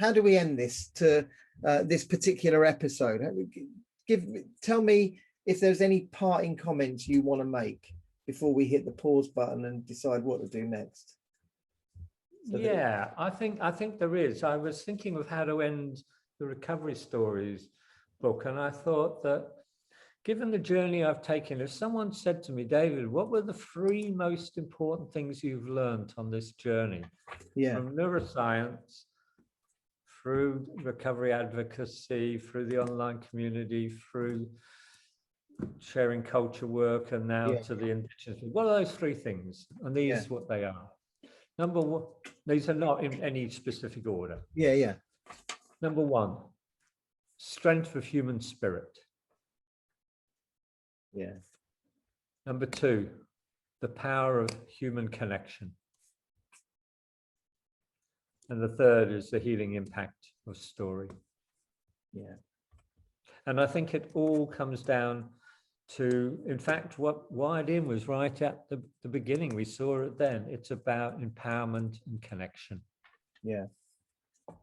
how do we end this to this particular episode? Tell me if there's any parting comments you want to make before we hit the pause button and decide what to do next. Yeah, I think there is. I was thinking of how to end the Recovery Stories book, and I thought that given the journey I've taken, if someone said to me, David, what were the 3 most important things you've learned on this journey? Yeah. From neuroscience, through recovery advocacy, through the online community, through sharing culture work, and now to the Indigenous. What are those 3 things? And these what they are. Number 1, these are not in any specific order. Yeah. Number 1, strength of human spirit. Yeah. Number 2, the power of human connection. And the 3rd is the healing impact of story. Yeah. And I think it all comes down to, in fact, what wired in was right at the beginning. We saw it then. It's about empowerment and connection. Yeah.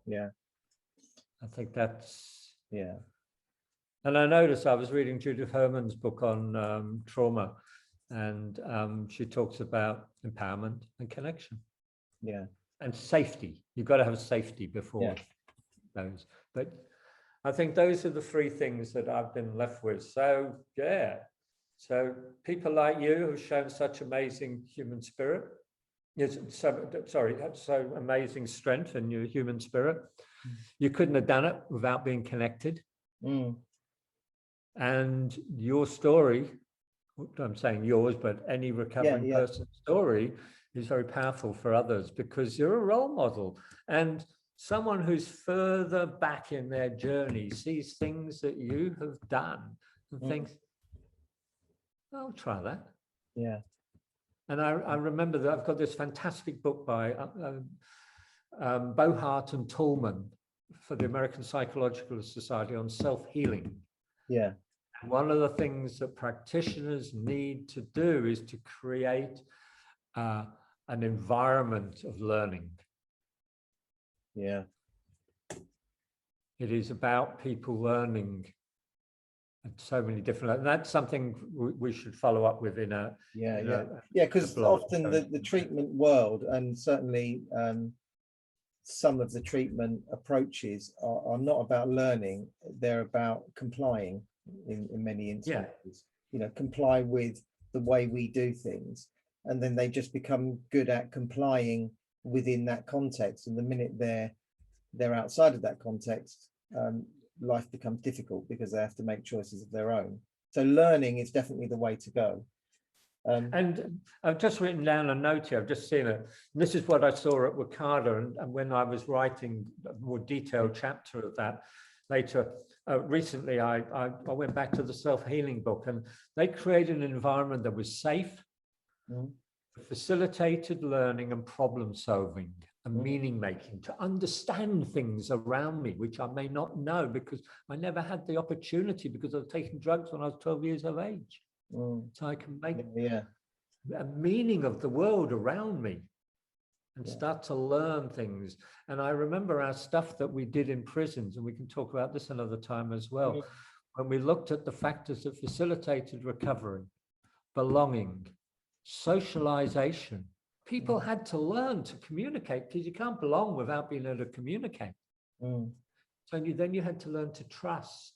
Yeah. I think that's... Yeah. And I noticed I was reading Judith Herman's book on trauma, and she talks about empowerment and connection. Yeah. And safety. You've got to have safety before those. But I think those are the 3 things that I've been left with. So, yeah. So people like you who've shown such amazing human spirit. Yes, so amazing strength in your human spirit. You couldn't have done it without being connected. And your story, I'm saying yours, but any recovering person's story is very powerful for others, because you're a role model. And someone who's further back in their journey sees things that you have done and thinks, I'll try that. Yeah. And I remember that I've got this fantastic book by Bohart and Tallman for the American Psychological Society on self-healing. Yeah. And one of the things that practitioners need to do is to create an environment of learning. Yeah. It is about people learning at so many different, and that's something we should follow up with in a because often the treatment world, and certainly some of the treatment approaches are not about learning, they're about complying in many instances. You know, comply with the way we do things, and then they just become good at complying within that context, and the minute they're outside of that context, life becomes difficult because they have to make choices of their own. So learning is definitely the way to go. And I've just written down a note here. I've just seen it. This is what I saw at Wakada, and when I was writing a more detailed chapter of that later, recently I went back to the self-healing book, and they created an environment that was safe, facilitated learning and problem solving and meaning making, to understand things around me which I may not know because I never had the opportunity, because I was taking drugs when I was 12 years of age. So I can make a meaning of the world around me and start to learn things. And I remember our stuff that we did in prisons, and we can talk about this another time as well, when we looked at the factors that facilitated recovery, belonging, socialization. People had to learn to communicate, because you can't belong without being able to communicate. So then you had to learn to trust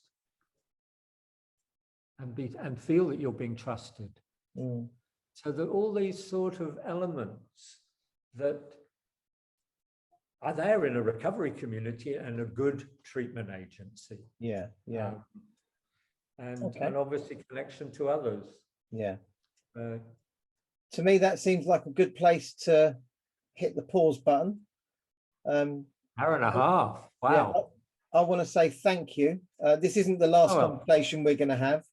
and feel that you're being trusted. So that all these sort of elements that are there in a recovery community and a good treatment agency. And obviously connection to others. To me, that seems like a good place to hit the pause button. Hour and a half. Wow. I want to say thank you. This isn't the last conversation we're going to have.